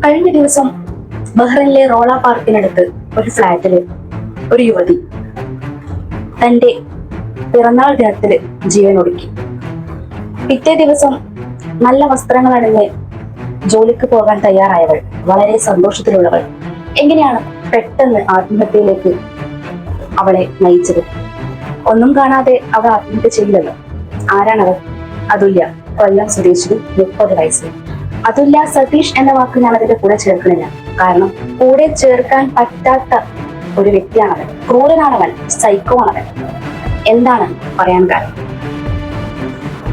കഴിഞ്ഞ ദിവസം ബഹ്റൈനിലെ റോള പാർക്കിനടുത്ത് ഒരു ഫ്ലാറ്റില് ഒരു യുവതി തന്റെ പിറന്നാൾ ദിനത്തില് ജീവനൊടുക്കി. പിറ്റേ ദിവസം നല്ല വസ്ത്രങ്ങൾ അണിഞ്ഞ് ജോലിക്ക് പോകാൻ തയ്യാറായവൾ, വളരെ സന്തോഷത്തിലുള്ളവൾ, എങ്ങനെയാണ് പെട്ടെന്ന് ആത്മഹത്യയിലേക്ക് അവളെ നയിച്ചത്? ഒന്നും കാണാതെ അവൾ ആത്മഹത്യ ചെയ്യില്ലല്ലോ. ആരാണവൾ? അതുല്യ, കൊല്ലം സ്വദേശി, 30 വയസ്സ്. അതുല്യ സതീഷ് എന്ന വാക്ക് ഞാൻ അതിന്റെ കൂടെ ചേർക്കണില്ല. കാരണം കൂടെ ചേർക്കാൻ പറ്റാത്ത ഒരു വ്യക്തിയാണവൻ. ക്രൂരനാണവൻ, സൈക്കോ ആണവൻ. എന്താണ് പറയാൻ കാരണം?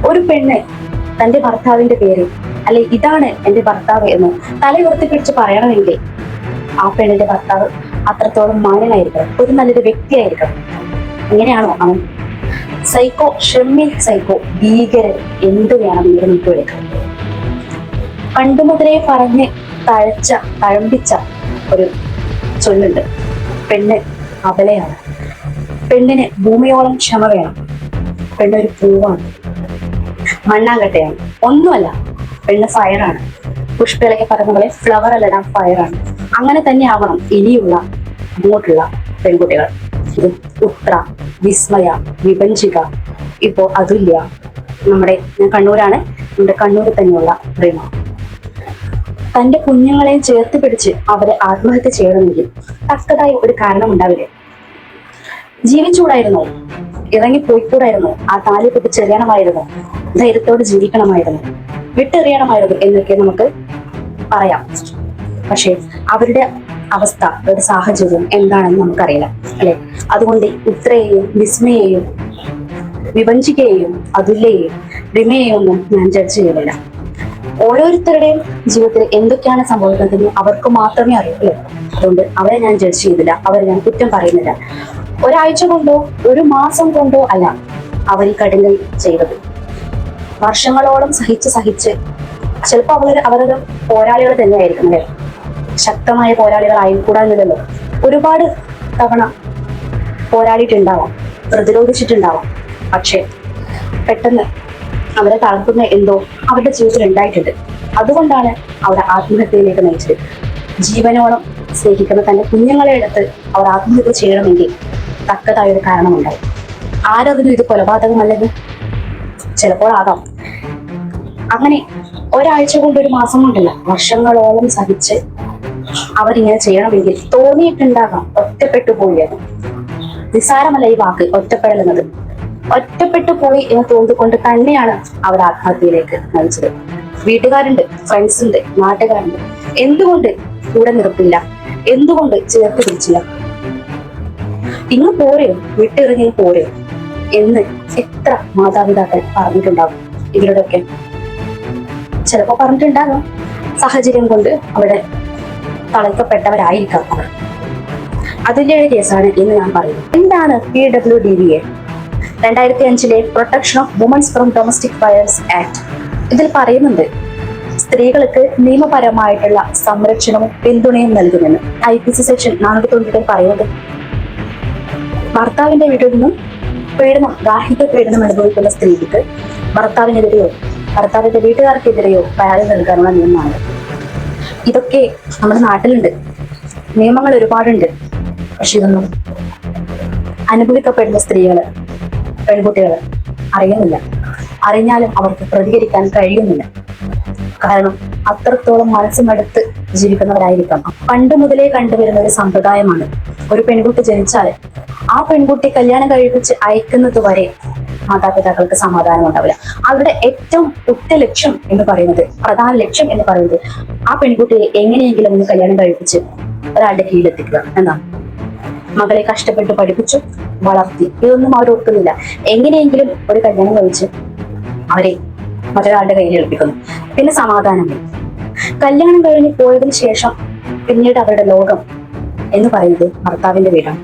ഒരു പെണ്ണ് തന്റെ ഭർത്താവിന്റെ പേര്, അല്ലെ ഇതാണ് എന്റെ ഭർത്താവ് എന്ന് തലയുയർത്തിപ്പിടിച്ച് പറയണമെങ്കിൽ ആ പെണ്ണിന്റെ ഭർത്താവ് അത്രത്തോളം മാന്യനായിരിക്കണം, ഒരു നല്ലൊരു വ്യക്തിയായിരിക്കണം. എങ്ങനെയാണോ അവൻ? സൈക്കോ, ഷെമ്മി സൈക്കോ, ഭീകരൻ, എന്ത് വേണം എന്ന് നമുക്ക് വിളിക്കാം. പണ്ടുമുതലേ പറഞ്ഞ് തഴമ്പിച്ച ഒരു ചൊല്ലുണ്ട്: പെണ്ണ് അബലയാണ്, പെണ്ണിന് ഭൂമിയോളം ക്ഷമ വേണം, പെണ്ണൊരു പൂവാണ്, മണ്ണാങ്കട്ടയാണ്, ഒന്നുമല്ല, പെണ്ണ് ഫയറാണ്. പുഷ്പയിലൊക്കെ പറയുന്ന പോലെ ഫ്ലവർ അല്ലടാ, ഫയറാണ്. അങ്ങനെ തന്നെ ആവണം ഇനിയുള്ള അങ്ങോട്ടുള്ള പെൺകുട്ടികൾ. ഉത്ര, വിസ്മയ, വിഭജിക, ഇപ്പോ അതുല്യ, ഞാൻ കണ്ണൂരാണ്, നമ്മുടെ കണ്ണൂരിൽ തന്നെയുള്ള റീമ. തന്റെ കുഞ്ഞുങ്ങളെയും ചേർത്ത് പിടിച്ച് അവരെ ആത്മഹത്യ ചെയ്യണമെങ്കിൽ തക്കതായ ഒരു കാരണം ഉണ്ടാവില്ലേ? ജീവിച്ചൂടായിരുന്നോ? ഇറങ്ങി പോയിക്കൂടായിരുന്നോ? ആ താലി പൊട്ടിച്ചെറിയണമായിരുന്നു, ധൈര്യത്തോട് ജീവിക്കണമായിരുന്നു, വിട്ടെറിയണമായിരുന്നു എന്നൊക്കെ നമുക്ക് പറയാം. പക്ഷെ അവരുടെ അവസ്ഥ, അവരുടെ സാഹചര്യം എന്താണെന്ന് നമുക്കറിയില്ല, അല്ലെ? അതുകൊണ്ട് ഉത്രയെയും വിസ്മയെയും വിഭജികയെയും അതുല്യയെയും റിമയെയും ഒന്നും ഞാൻ ജഡ്ജ് ചെയ്യുന്നില്ല. ഓരോരുത്തരുടെയും ജീവിതത്തിൽ എന്തൊക്കെയാണ് സംഭവിക്കുന്നത് അവർക്ക് മാത്രമേ അറിയൂ. അതുകൊണ്ട് അവരെ ഞാൻ ജഡ്ജ് ചെയ്യുന്നില്ല, അവരെ ഞാൻ കുറ്റം പറയുന്നില്ല. ഒരാഴ്ച കൊണ്ടോ ഒരു മാസം കൊണ്ടോ അല്ല അവർ ഈ കഠിനം ചെയ്തത്. വർഷങ്ങളോളം സഹിച്ച് ചിലപ്പോൾ അവരൊരു പോരാളികൾ തന്നെയായിരിക്കും, അല്ലെ? ശക്തമായ പോരാളികളായിക്കൂടാന്നില്ലല്ലോ. ഒരുപാട് തവണ പോരാടിയിട്ടുണ്ടാവാം, പ്രതിരോധിച്ചിട്ടുണ്ടാവാം. പക്ഷെ പെട്ടെന്ന് അവരെ തളർത്തുന്ന എന്തോ അവരുടെ ജീവിതത്തിൽ ഉണ്ടായിട്ടുണ്ട്. അതുകൊണ്ടാണ് അവർ ആത്മഹത്യയിലേക്ക് നയിച്ചത്. ജീവനോളം സ്നേഹിക്കുന്ന തന്റെ കുഞ്ഞുങ്ങളെ എടുത്ത് അവർ ആത്മഹത്യ ചെയ്യണമെങ്കിൽ തക്കതായ ഒരു കാരണമുണ്ടാവും. ആരതിനും ഇത് കൊലപാതകമല്ലെന്ന് ചിലപ്പോൾ ആകാം. അങ്ങനെ ഒരാഴ്ച കൊണ്ട് ഒരു മാസം കൊണ്ടല്ല, വർഷങ്ങളോളം സഹിച്ച് അവരിങ്ങനെ ചെയ്യണമെങ്കിൽ തോന്നിയിട്ടുണ്ടാകാം ഒറ്റപ്പെട്ടു പോയത്. നിസ്സാരമല്ല ഈ വാക്ക് ഒറ്റപ്പെടൽ എന്നത്. ഒറ്റപ്പെട്ടു പോയി എന്ന് തോന്നിക്കൊണ്ട് തന്നെയാണ് അവർ ആത്മഹത്യയിലേക്ക് നയിച്ചത്. വീട്ടുകാരുണ്ട്, ഫ്രണ്ട്സ് ഉണ്ട്, നാട്ടുകാരുണ്ട്. എന്തുകൊണ്ട് കൂടെ നിർത്തില്ല? എന്തുകൊണ്ട് ചേർത്ത് പിടിച്ചില്ല? ഇങ്ങ് പോരെയോ, വിട്ടിറങ്ങി പോരെയോ എന്ന് എത്ര മാതാപിതാക്കൾ പറഞ്ഞിട്ടുണ്ടാകും ഇവരുടെയൊക്കെ. ചിലപ്പോ പറഞ്ഞിട്ടുണ്ടാകും, സാഹചര്യം കൊണ്ട് അവിടെ തളയ്ക്കപ്പെട്ടവരായിരിക്കാം അവർ. അതിന്റെ കേസാണ് ഇന്ന് ഞാൻ പറയുന്നത്. എന്താണ് PWDVA? 2005 protection of womens from domestic violence act. ഇതിൽ പറയുന്നുണ്ട്, സ്ത്രീകൾക്ക് നിയമപരമായിട്ടുള്ള സംരക്ഷണവും പിന്തുണയും നൽകുമെന്ന്. IPC സെക്ഷൻ 490 പറയുന്നത്, ഭർത്താവിന്റെ വീട്ടിൽ നിന്നും ഗാർഹിക പീഡനം അനുഭവിക്കുന്ന സ്ത്രീക്ക് ഭർത്താവിനെതിരെയോ ഭർത്താവിന്റെ വീട്ടുകാർക്കെതിരെയോ പരാതി നൽകാനുള്ള നിയമമാണ്. ഇതൊക്കെ നമ്മുടെ നാട്ടിലുണ്ട്, നിയമങ്ങൾ ഒരുപാടുണ്ട്. പക്ഷെ ഇതൊന്നും അനുഭവിക്കപ്പെടുന്ന സ്ത്രീകള്, പെൺകുട്ടികൾ അറിയുന്നില്ല. അറിഞ്ഞാലും അവർക്ക് പ്രതികരിക്കാൻ കഴിയുന്നില്ല. കാരണം അത്രത്തോളം മനസ്സുമടുത്ത് ജീവിക്കുന്നവരായിരിക്കാം. പണ്ട് മുതലേ കണ്ടുവരുന്ന ഒരു സമ്പ്രദായമാണ്, ഒരു പെൺകുട്ടി ജനിച്ചാൽ ആ പെൺകുട്ടി കല്യാണം കഴിപ്പിച്ച് അയക്കുന്നത് വരെ മാതാപിതാക്കൾക്ക് സമാധാനം ഉണ്ടാവില്ല. അവരുടെ ഏറ്റവും ഉറ്റ ലക്ഷ്യം എന്ന് പറയുന്നത്, പ്രധാന ലക്ഷ്യം എന്ന് പറയുന്നത്, ആ പെൺകുട്ടിയെ എങ്ങനെയെങ്കിലും ഒന്ന് കല്യാണം കഴിപ്പിച്ച് ഒരാളുടെ കീഴിലെത്തിക്കുക എന്നാണ്. മകളെ കഷ്ടപ്പെട്ട് പഠിപ്പിച്ചു വളർത്തി, ഇതൊന്നും അവർ ഓർക്കുന്നില്ല. എങ്ങനെയെങ്കിലും ഒരു കല്യാണം കഴിച്ച് അവരെ മറ്റൊരാളുടെ കയ്യിൽ ഏൽപ്പിക്കുന്നു. പിന്നെ സമാധാനമില്ല. കല്യാണം കഴിഞ്ഞ് പോയതിനു ശേഷം പിന്നീട് അവരുടെ ലോകം എന്ന് പറയുന്നത് ഭർത്താവിന്റെ വീടാണ്.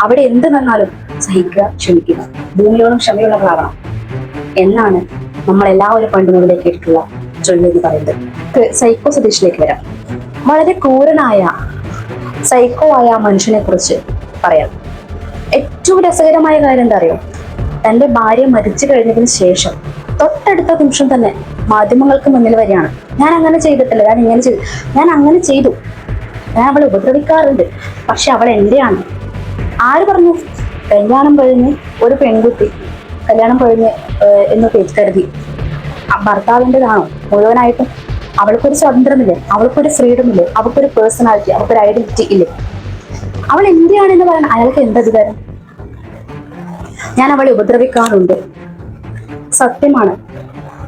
അവിടെ എന്ത് വന്നാലും സഹിക്കുക, ക്ഷമിക്കുക, ഭൂമിയോളം ക്ഷമയുള്ളവരാകണം എന്നാണ് നമ്മളെല്ലാവരും പണ്ട് മുതലേ കേട്ടിട്ടുള്ള ചൊല്ലെന്ന് പറയുന്നത്. സൈക്കോ സതീഷിലേക്ക് വരാം. വളരെ ക്രൂരനായ സൈക്കോ ആയ മനുഷ്യനെ കുറിച്ച് പറയാം. ഏറ്റവും രസകരമായ കാര്യം എന്താ അറിയോ? തന്റെ ഭാര്യ മരിച്ചു കഴിഞ്ഞതിന് ശേഷം തൊട്ടടുത്ത നിമിഷം തന്നെ മാധ്യമങ്ങൾക്ക് മുന്നിൽ വരികയാണ്. ഞാൻ അങ്ങനെ ചെയ്തിട്ടില്ല, ഞാൻ ഇങ്ങനെ ചെയ്തു, ഞാൻ അങ്ങനെ ചെയ്തു, ഞാൻ അവളെ ഉപദ്രവിക്കാറുണ്ട്, പക്ഷെ അവൾ എന്റെയാണ്. ആര് പറഞ്ഞു? കല്യാണം കഴിഞ്ഞ് ഒരു പെൺകുട്ടി കല്യാണം കഴിഞ്ഞ് എന്ന് കരുതി ഭർത്താവിൻ്റെതാണോ മുഴുവനായിട്ടും? അവൾക്കൊരു സ്വാതന്ത്ര്യമില്ലേ? അവൾക്കൊരു ഫ്രീഡം ഇല്ലേ? അവൾക്കൊരു പേഴ്സണാലിറ്റി, അവൾക്കൊരു ഐഡന്റിറ്റി ഇല്ലേ? അവൾ എന്റെയാണെന്ന് പറയാൻ അയാൾക്ക് എന്തധികാരം? ഞാൻ അവളെ ഉപദ്രവിക്കാറുണ്ട്, സത്യമാണ്,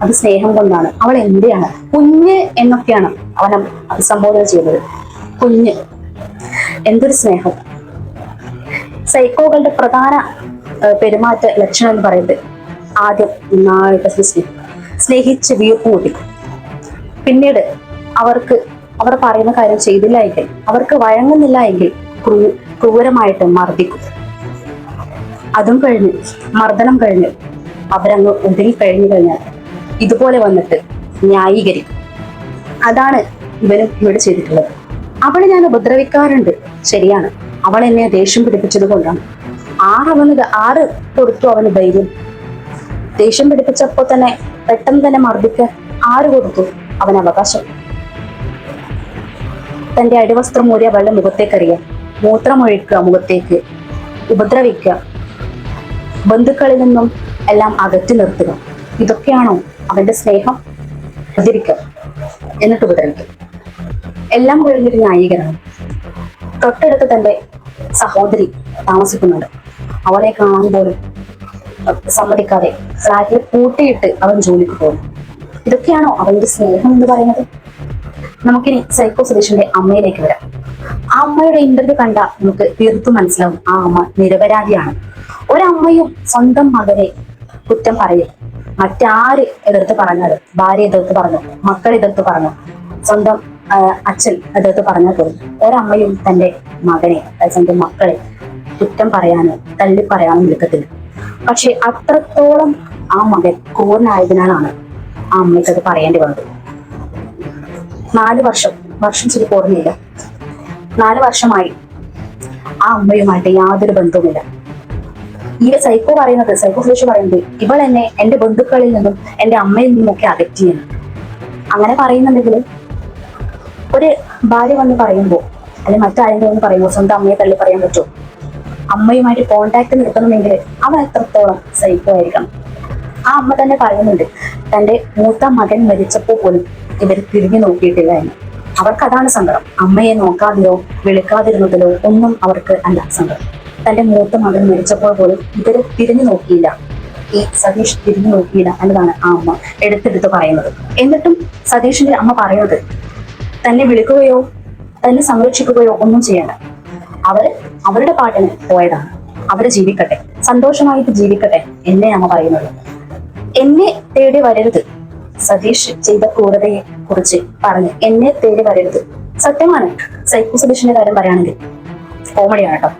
അത് സ്നേഹം കൊണ്ടാണ്. അവൾ എന്റെയാണ്. കുഞ്ഞ് എന്നൊക്കെയാണ് അവൻ അഭിസംബോധന ചെയ്തത്. കുഞ്ഞ്, എന്തൊരു സ്നേഹം! സൈക്കോകളുടെ പ്രധാന പെരുമാറ്റ ലക്ഷണം എന്ന് പറയുന്നത് ആദ്യം നന്നായിട്ട് സ്നേഹിച്ച് വീർപ്പ് കൂട്ടി, പിന്നീട് അവർ പറയുന്ന കാര്യം ചെയ്തില്ല എങ്കിൽ, അവർക്ക് വഴങ്ങുന്നില്ല എങ്കിൽ ക്രൂരമായിട്ട് മർദ്ദിക്കും. അതും കഴിഞ്ഞ്, മർദ്ദനം കഴിഞ്ഞ് അവരങ്ങ് ഒതുങ്ങി കഴിഞ്ഞു കഴിഞ്ഞാൽ ഇതുപോലെ വന്നിട്ട് ന്യായീകരിക്കും. അതാണ് ഇവനും ഇവിടെ ചെയ്തിട്ടുള്ളത്. അവളെ ഞാൻ ഉപദ്രവിക്കാറുണ്ട്, ശരിയാണ്, അവൾ എന്നെ ദേഷ്യം പിടിപ്പിച്ചത് കൊണ്ടാണ്. ആറ് കൊടുത്തു അവന് ധൈര്യം? ദേഷ്യം പിടിപ്പിച്ചപ്പോ തന്നെ പെട്ടെന്ന് തന്നെ മർദ്ദിക്കാൻ ആര് കൊടുത്തു അവന് അവകാശം? തന്റെ അടിവസ്ത്രം മൂടിയ അവളുടെ മുഖത്തേക്കറിയാം, മൂത്രമൊഴിക്കുക മുഖത്തേക്ക്, ഉപദ്രവിക്കുക, ബന്ധുക്കളിൽ നിന്നും എല്ലാം അകറ്റി നിർത്തുക. ഇതൊക്കെയാണോ അവന്റെ സ്നേഹം? ഉപദ്രവിക്കുക, എന്നിട്ട് ഉപദ്രവിക്കുക, എല്ലാം കഴിഞ്ഞൊരു ന്യായീകരണം. തൊട്ടടുത്ത് തന്റെ സഹോദരി താമസിക്കുന്നുണ്ട്. അവളെ കാണാൻ പോലും സമ്മതിക്കാതെ ഫ്ലാറ്റിൽ പൂട്ടിയിട്ട് അവൻ ജോലിക്ക് പോകും. ഇതൊക്കെയാണോ അവന്റെ സ്നേഹം എന്ന് പറയുന്നത്? നമുക്കിനി സൈക്കോ സതീഷിന്റെ അമ്മയിലേക്ക് വരാം. ആ അമ്മയുടെ ഇന്റർവ്യൂ കണ്ട നമുക്ക് തീർത്തും മനസ്സിലാവും ആ അമ്മ നിരപരാധിയാണ്. ഒരമ്മയും സ്വന്തം മകനെ കുറ്റം പറയും, മറ്റാര് എതിർത്ത് പറഞ്ഞാലും, ഭാര്യ എതിർത്ത് പറഞ്ഞു, മക്കൾ എതിർത്ത് പറഞ്ഞു, സ്വന്തം അച്ഛൻ എതിർത്ത് പറഞ്ഞാൽ പോലും ഒരമ്മയും തന്റെ മകനെ, സ്വന്തം മക്കളെ കുറ്റം പറയാനോ തള്ളി പറയാനോ നിൽക്കത്തില്ല. പക്ഷെ അത്രത്തോളം ആ മകൻ ക്രൂരനായതിനാലാണ് ആ അമ്മയ്ക്ക് അത് പറയേണ്ടി വന്നത്. 4 വർഷം ശരിക്കും ഓർമ്മയില്ല, 4 വർഷമായി ആ അമ്മയുമായിട്ട് യാതൊരു ബന്ധവുമില്ല. ഈ സൈക്കോ സതീഷ് പറയുന്നത് ഇവൾ എന്നെ എന്റെ ബന്ധുക്കളിൽ നിന്നും എന്റെ അമ്മയിൽ നിന്നുമൊക്കെ അകറ്റിയെന്ന്. അങ്ങനെ പറയുന്നുണ്ടെങ്കിൽ ഒരു ഭാര്യ വന്ന് പറയുമ്പോൾ, അല്ലെങ്കിൽ മറ്റാരെങ്കിലും വന്ന് പറയുമ്പോൾ സ്വന്തം അമ്മയെ തള്ളി പറയാൻ പറ്റുമോ? അമ്മയുമായിട്ട് കോണ്ടാക്ട് നിർത്തണമെങ്കിൽ അവൻ എത്രത്തോളം സൈക്കോ ആയിരിക്കണം. ആ അമ്മ തന്നെ പറയുന്നുണ്ട്, തന്റെ മൂത്ത മകൻ മരിച്ചപ്പോൾ പോലും ഇവർ തിരിഞ്ഞു നോക്കിയിട്ടില്ല എന്ന്. അവർക്ക് അതാണ് സങ്കടം. അമ്മയെ നോക്കാതിരോ വിളിക്കാതിരുന്നതിലോ ഒന്നും അവർക്ക് അല്ല സങ്കടം. തന്റെ മൂത്ത മകൻ മരിച്ചപ്പോൾ പോലും ഇവര് തിരിഞ്ഞു നോക്കിയില്ല, ഈ സതീഷ് തിരിഞ്ഞു നോക്കിയില്ല എന്നതാണ് ആ അമ്മ എടുത്തെടുത്ത് പറയുന്നത്. എന്നിട്ടും സതീഷിന്റെ അമ്മ പറയുന്നത് തന്നെ വിളിക്കുകയോ തന്നെ സംരക്ഷിക്കുകയോ ഒന്നും ചെയ്യണ്ട, അവരുടെ പാട്ടിന് പോയതാണ്, അവര് ജീവിക്കട്ടെ, സന്തോഷമായിട്ട് ജീവിക്കട്ടെ എന്നെ അമ്മ പറയുന്നത്. എന്നെ തേടി വരരുത്, സതീഷ് ചെയ്ത ക്രൂരതയെ കുറിച്ച് പറഞ്ഞ് എന്നെ തേടി വരരുത്. സത്യമാണ്. സൈക്കോ സതീഷിന്റെ കാര്യം പറയുകയാണെങ്കിൽ കോമഡിയാണ് കേട്ടോ.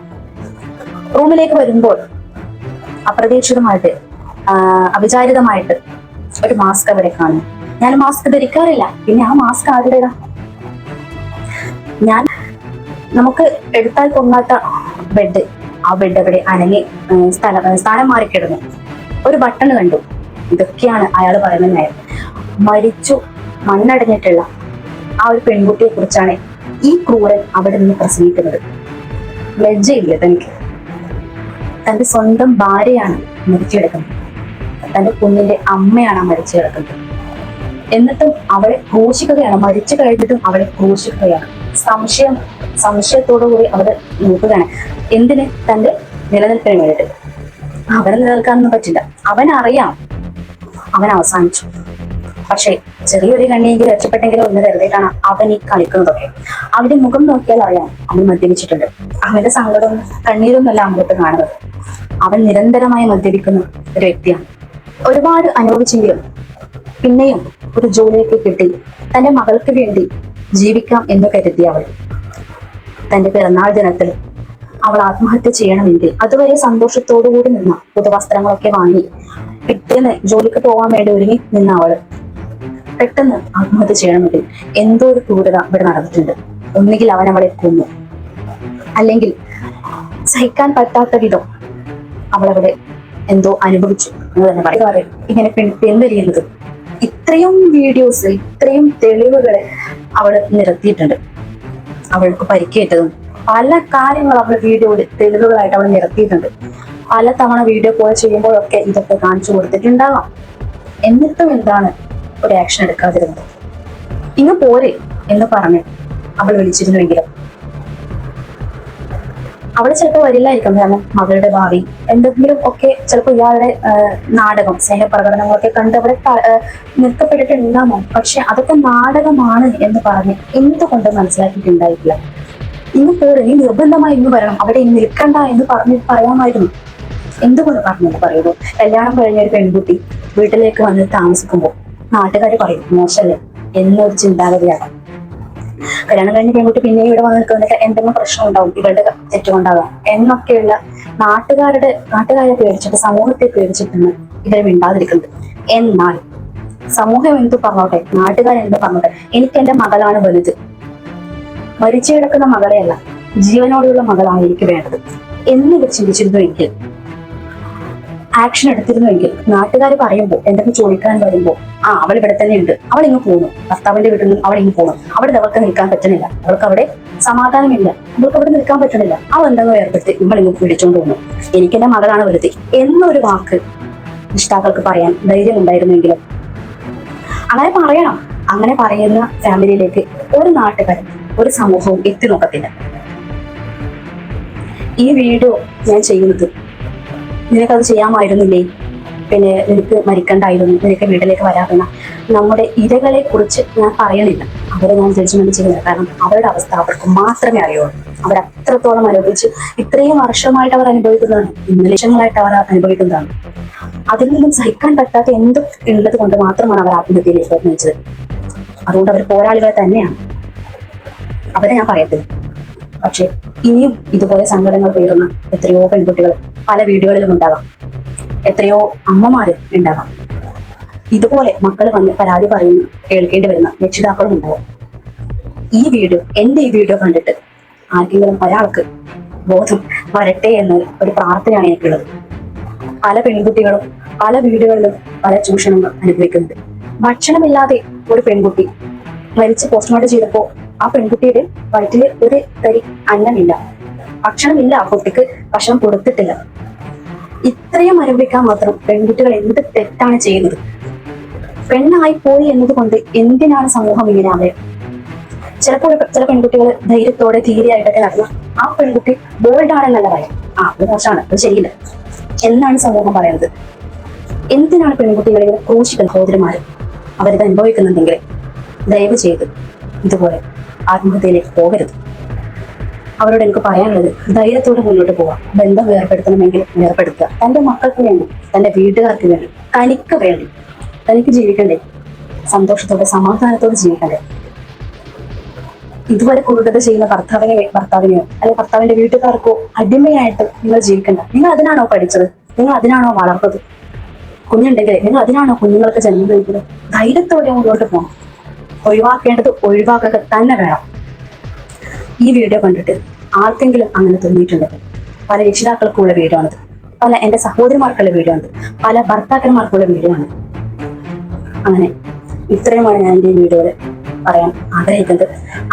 റൂമിലേക്ക് വരുമ്പോൾ അപ്രതീക്ഷിതമായിട്ട് അവിചാരിതമായിട്ട് ഒരു മാസ്ക് അവിടെ കാണുന്നു. ഞാൻ മാസ്ക് ധരിക്കാറില്ല, പിന്നെ ആ മാസ്ക് ആരുടേതാ? നമുക്ക് എടുത്താൽ പൊങ്ങാത്ത ബെഡ്, ആ ബെഡ് അവിടെ അനങ്ങി സ്ഥാനം മാറിക്കിടുന്നു. ഒരു ബട്ടൺ കണ്ടു. ഇതൊക്കെയാണ് അയാൾ പറയുന്നത് ന്യായം. മരിച്ചു മണ്ണടഞ്ഞിട്ടുള്ള ആ ഒരു പെൺകുട്ടിയെ കുറിച്ചാണ് ഈ ക്രൂരൻ അവിടെ നിന്ന് പ്രസംഗിക്കുന്നത്. ലജ്ജയില്ല തനിക്ക്? തന്റെ സ്വന്തം ഭാര്യയാണ് മരിച്ചു കിടക്കുന്നത്, തന്റെ കുഞ്ഞിന്റെ അമ്മയാണ് മരിച്ചു കിടക്കുന്നത്. എന്നിട്ടും അവളെ ക്രൂശിക്കുകയാണ്, മരിച്ചു കഴിഞ്ഞിട്ടും അവളെ ക്രൂശിക്കുകയാണ്. സംശയത്തോടു കൂടി അവിടെ നോക്കുകയാണ്. എന്തിന്? തന്റെ നിലനിൽപ്പിന് വേണ്ടിയിട്ട്. അവനെ നിലനിൽക്കാനൊന്നും പറ്റില്ല. അവനറിയാം അവൻ അവസാനിച്ചു. പക്ഷെ ചെറിയൊരു കണ്ണിയെങ്കിലും രക്ഷപ്പെട്ടെങ്കിലും ഒന്ന് കരുതിയിട്ടാണ് അവൻ ഈ കളിക്കുന്നതൊക്കെ. അവന്റെ മുഖം നോക്കിയാൽ അറിയാം അവൻ മദ്യപിച്ചിട്ടുണ്ട്. അവന്റെ സങ്കടവും കണ്ണീരൊന്നുമല്ല അങ്ങോട്ട് കാണുന്നത്. അവൻ നിരന്തരമായി മദ്യപിക്കുന്ന ഒരു വ്യക്തിയാണ്. ഒരുപാട് അനുഭവിച്ചെങ്കിലും പിന്നെയും ഒരു ജോലിയൊക്കെ കിട്ടി തന്റെ മകൾക്ക് വേണ്ടി ജീവിക്കാം എന്ന് കരുതിയ അവൾ തന്റെ പിറന്നാൾ ദിനത്തിൽ അവൾ ആത്മഹത്യ ചെയ്യണമെങ്കിൽ അതുവരെ സന്തോഷത്തോടുകൂടി നിന്ന പുതുവസ്ത്രങ്ങളൊക്കെ വാങ്ങി പിറ്റേന്ന് ജോലിക്ക് പോകാൻ വേണ്ടി ഒരുങ്ങി നിന്ന അവള് പെട്ടെന്ന് ആത്മഹത്യ ചെയ്യണമെങ്കിൽ എന്തോ ഒരു ക്രൂരത ഇവിടെ നടന്നിട്ടുണ്ട്. ഒന്നുകിൽ അവൻ അവളെ കൊന്നു, അല്ലെങ്കിൽ സഹിക്കാൻ പറ്റാത്ത വിധം അവളവിടെ എന്തോ അനുഭവിച്ചു എന്ന് തന്നെ പറയാം. ഇങ്ങനെ പിൻവലിയുന്നത് ഇത്രയും വീഡിയോസ്, ഇത്രയും തെളിവുകൾ അവൾ നിരത്തിയിട്ടുണ്ട്. അവൾക്ക് പരിക്കേറ്റതും പല കാര്യങ്ങൾ അവൾ വീഡിയോയിൽ തെളിവുകളായിട്ട് അവൾ നിരത്തിയിട്ടുണ്ട്. പല തവണ വീഡിയോ കോൾ ചെയ്യുമ്പോഴൊക്കെ ഇതൊക്കെ കാണിച്ചു കൊടുത്തിട്ടുണ്ടാവാം. എന്നിട്ടും എന്താണ് ഒരു ആക്ഷൻ എടുക്കാതിരുന്നത്? ഇങ്ങ് പോരെ എന്ന് പറഞ്ഞ് അവൾ വിളിച്ചിരുന്നുവെങ്കിലും അവൾ ചിലപ്പോൾ വരില്ലായിരിക്കും. കാരണം മകളുടെ ഭാവി എന്തെങ്കിലും ഒക്കെ ചിലപ്പോൾ ഇയാളുടെ നാടകം, സ്നേഹപ്രകടനങ്ങളൊക്കെ കണ്ട് അവിടെ നിർത്തപ്പെട്ടിട്ടുണ്ടാമോ. പക്ഷെ അതൊക്കെ നാടകമാണ് എന്ന് പറഞ്ഞ് എന്തുകൊണ്ട് മനസ്സിലാക്കിയിട്ടുണ്ടായിട്ടില്ല? ഇന്ന് പോരെ, നീ നിർബന്ധമായി ഇന്ന് വരണം, അവിടെ ഇന്ന് നിൽക്കണ്ട എന്ന് പറയാമായിരുന്നു. എന്തുകൊണ്ട് പറഞ്ഞെന്ന് പറയുന്നു? കല്യാണം കഴിഞ്ഞ ഒരു പെൺകുട്ടി വീട്ടിലേക്ക് വന്ന് താമസിക്കുമ്പോൾ നാട്ടുകാർ പറയും മോശമല്ലേ എന്നൊരു ചിന്താഗതിയാണ്. കല്യാണം കഴിഞ്ഞ പെൺകുട്ടി പിന്നെ ഇവിടെ വന്ന് നിൽക്കുന്നതിന് എന്തെങ്കിലും പ്രശ്നം ഉണ്ടാവും, ഇവരുടെ തെറ്റുകൊണ്ടാകാം എന്നൊക്കെയുള്ള നാട്ടുകാരെ പേടിച്ചിട്ട്, സമൂഹത്തെ പേടിച്ചിട്ടാണ് ഇവരെ മിണ്ടാതിരിക്കുന്നത്. എന്നാൽ സമൂഹം എന്തു പറഞ്ഞോട്ടെ, നാട്ടുകാരെന്ത് പറഞ്ഞോട്ടെ, എനിക്ക് എന്റെ മകളാണ് വലുത്, മരിച്ചു കിടക്കുന്ന മകളെയല്ല ജീവനോടെയുള്ള മകളാണ് എനിക്ക് വേണ്ടത് എന്നിവർ ചിന്തിച്ചിരുന്നുവെങ്കിൽ, ആക്ഷൻ എടുത്തിരുന്നുവെങ്കിൽ, നാട്ടുകാർ പറയുമ്പോൾ എന്തെങ്കിലും ചോദിക്കാൻ വരുമ്പോൾ അവൾ ഇവിടെ തന്നെ ഉണ്ട്, അവൾ ഇങ്ങ് പോകുന്നു, ഭർത്താവിന്റെ വീട്ടിൽ നിന്ന് അവൾ ഇങ്ങ് പോകുന്നു, അവിടെ അവൾക്ക് നിൽക്കാൻ പറ്റുന്നില്ല, അവൾക്ക് അവിടെ സമാധാനമില്ല, അവൾക്ക് അവിടെ നിൽക്കാൻ പറ്റുന്നില്ല, അവൾ എന്തെങ്കിലും ഏർപ്പെടുത്തി ഇവൾ ഇങ്ങ് പിടിച്ചോണ്ട് പോകുന്നു, എനിക്ക് എന്റെ മകളാണ് വലുത് എന്നൊരു വാക്ക് ഇഷ്ടാക്കൾക്ക് പറയാൻ ധൈര്യം ഉണ്ടായിരുന്നെങ്കിലും അങ്ങനെ പറയണം. അങ്ങനെ പറയുന്ന ഫാമിലിയിലേക്ക് ഒരു നാട്ടുകാരും ഒരു സമൂഹവും എത്തി നോക്കത്തില്ല. ഈ വീഡിയോ ഞാൻ ചെയ്യുന്നത് നിനക്കത് ചെയ്യാമായിരുന്നില്ലേ, പിന്നെ നിനക്ക് മരിക്കണ്ടായിരുന്നു, നിനക്ക് വീട്ടിലേക്ക് വരാമെന്ന നമ്മുടെ ഇരകളെ കുറിച്ച് ഞാൻ പറയണില്ല. അവരെ ഞാൻ ജഡ്ജ്മെന്റ് ചെയ്യുന്നില്ല. കാരണം അവരുടെ അവസ്ഥ അവർക്ക് മാത്രമേ അറിയുള്ളൂ. അവർ അത്രത്തോളം അനുഭവിച്ച് ഇത്രയും വർഷമായിട്ട് അവർ അനുഭവിക്കുന്നതാണ്, ഇന്ന് ലക്ഷങ്ങളായിട്ട് അവർ അനുഭവിക്കുന്നതാണ്. അതിൽ നിന്നും സഹിക്കാൻ പറ്റാത്ത എന്തും ഉള്ളത് കൊണ്ട് മാത്രമാണ് അവർ ആത്മഹത്യയിലേക്ക് നയിച്ചത്. അതുകൊണ്ട് അവർ പോരാളികൾ തന്നെയാണ്, അവരെ ഞാൻ പറയത്തില്ല. പക്ഷെ ഇനിയും ഇതുപോലെ സങ്കടങ്ങൾ പേറുന്ന എത്രയോ പെൺകുട്ടികൾ പല വീടുകളിലും ഉണ്ടാകാം, എത്രയോ അമ്മമാര് ഉണ്ടാകാം. ഇതുപോലെ മക്കൾ വന്ന് പരാതി പറയുന്നു കേൾക്കേണ്ടി വരുന്ന രക്ഷിതാക്കളും ഉണ്ടാവും. എന്റെ ഈ വീഡിയോ കണ്ടിട്ട് ആർക്കെങ്കിലും ഒരാൾക്ക് ബോധം വരട്ടെ എന്ന ഒരു പ്രാർത്ഥനയാണ് എനിക്കുള്ളത്. പല പെൺകുട്ടികളും പല വീടുകളിലും പല ചൂഷണങ്ങൾ അനുഭവിക്കുന്നുണ്ട്. ഭക്ഷണമില്ലാതെ ഒരു പെൺകുട്ടി മരിച്ച് പോസ്റ്റ്മോർട്ടം ചെയ്തപ്പോൾ ആ പെൺകുട്ടിയുടെ വയറ്റില് ഒരു തരി അന്നമില്ല, ഭക്ഷണമില്ല, ആ കുട്ടിക്ക് ഭക്ഷണം കൊടുത്തിട്ടില്ല. ഇത്രയും അനുഭവിക്കാൻ മാത്രം പെൺകുട്ടികൾ എന്ത് തെറ്റാണ് ചെയ്യുന്നത്? പെണ്ണായി പോയി എന്നതുകൊണ്ട് എന്തിനാണ് സമൂഹം ഇങ്ങനെ ആവുക? ചിലപ്പോൾ ചില പെൺകുട്ടികൾ ധൈര്യത്തോടെ ധീരയായിട്ടൊക്കെ നടന്ന ആ പെൺകുട്ടി ബോൾഡ് ആണെന്നല്ല പറയാം, അത് മോശമാണ്, അത് ശരിയില്ല എന്നാണ് സമൂഹം പറയുന്നത്. എന്തിനാണ് പെൺകുട്ടികളെ ക്രൂശിക്കുന്ന സഹോദരന്മാര് അവരിത് അനുഭവിക്കുന്നുണ്ടെങ്കിൽ ദയവ് ചെയ്ത് ഇതുപോലെ ആത്മഹത്യയിലേക്ക് പോകരുത്. അവരോട് എനിക്ക് പറയാനുള്ളത് ധൈര്യത്തോടെ മുന്നോട്ട് പോവാം. ബന്ധം വേർപ്പെടുത്തണമെങ്കിൽ വേർപ്പെടുത്തുക. തന്റെ മക്കൾക്ക് വേണ്ടി, തന്റെ വീട്ടുകാർക്ക് വേണ്ടി, തനിക്ക് വേണ്ടി, തനിക്ക് ജീവിക്കണ്ടേ, സന്തോഷത്തോടെ സമാധാനത്തോടെ ജീവിക്കണ്ടേ. ഇതുവരെ ക്രൂരത ചെയ്യുന്ന ഭർത്താവിനെയോ അല്ലെങ്കിൽ ഭർത്താവിന്റെ വീട്ടുകാർക്കോ അടിമയായിട്ട് നിങ്ങൾ ജീവിക്കണ്ട. നിങ്ങൾ അതിനാണോ പഠിച്ചത്? നിങ്ങൾ അതിനാണോ വളർന്നത്? കുഞ്ഞുണ്ടെങ്കിൽ നിങ്ങൾ അതിനാണോ കുഞ്ഞുങ്ങൾക്ക് ജന്മം നൽകുന്നത്? ധൈര്യത്തോടെ മുന്നോട്ട് പോകണം. ഒഴിവാക്കേണ്ടത് ഒഴിവാക്കുക തന്നെ വേണം. ഈ വീഡിയോ കണ്ടിട്ട് ആർക്കെങ്കിലും അങ്ങനെ തോന്നിയിട്ടുണ്ടെങ്കിൽ പല രക്ഷിതാക്കൾക്കുള്ള വീഡിയോ ആണിത്, പല എന്റെ സഹോദരിമാർക്കുള്ള വീഡിയോ ആണിത്, പല ഭർത്താക്കന്മാർക്കുള്ള വീഡിയോ ആണ്. അങ്ങനെ ഇത്രയുമാണ് ഞാൻ എൻ്റെ ഈ വീഡിയോയിൽ പറയാൻ ആഗ്രഹിക്കുന്നത്.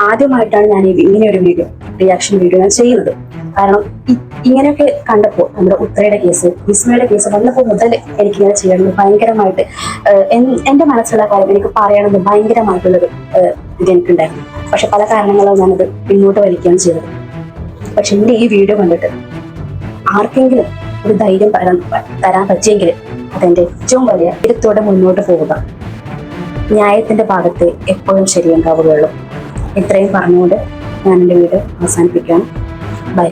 ആദ്യമായിട്ടാണ് ഞാൻ ഇങ്ങനെ ഒരു റിയാക്ഷൻ വീഡിയോ ഞാൻ ചെയ്യുന്നത്. കാരണം ഇങ്ങനെയൊക്കെ കണ്ടപ്പോൾ നമ്മുടെ ഉത്രയുടെ കേസ്, വിസ്മയുടെ കേസ് വന്നപ്പോൾ മുതൽ എനിക്കിങ്ങനെ ചെയ്യണമെന്ന് ഭയങ്കരമായിട്ട് എൻ്റെ മനസ്സിലുള്ള കാര്യം എനിക്ക് പറയണമെന്ന് ഭയങ്കരമായിട്ടുള്ളൊരു ഇത് എനിക്കുണ്ടായിരുന്നു. പക്ഷെ പല കാരണങ്ങളോ ഞാനത് പിന്നോട്ട് വലിക്കുകയാണ് ചെയ്തത്. പക്ഷെ എൻ്റെ ഈ വീഡിയോ കണ്ടിട്ട് ആർക്കെങ്കിലും ഒരു ധൈര്യം തരാൻ പറ്റിയെങ്കിൽ അതെൻ്റെ ഏറ്റവും വലിയ ധൈര്യത്തോടെ മുന്നോട്ട് പോവുക. ന്യായത്തിന്റെ ഭാഗത്ത് എപ്പോഴും ശരിയുണ്ടാവുകയുള്ളൂ. ഇത്രയും പറഞ്ഞുകൊണ്ട് ഞാൻ എൻ്റെ വീഡിയോ അവസാനിപ്പിക്കുകയാണ്. ബൈ.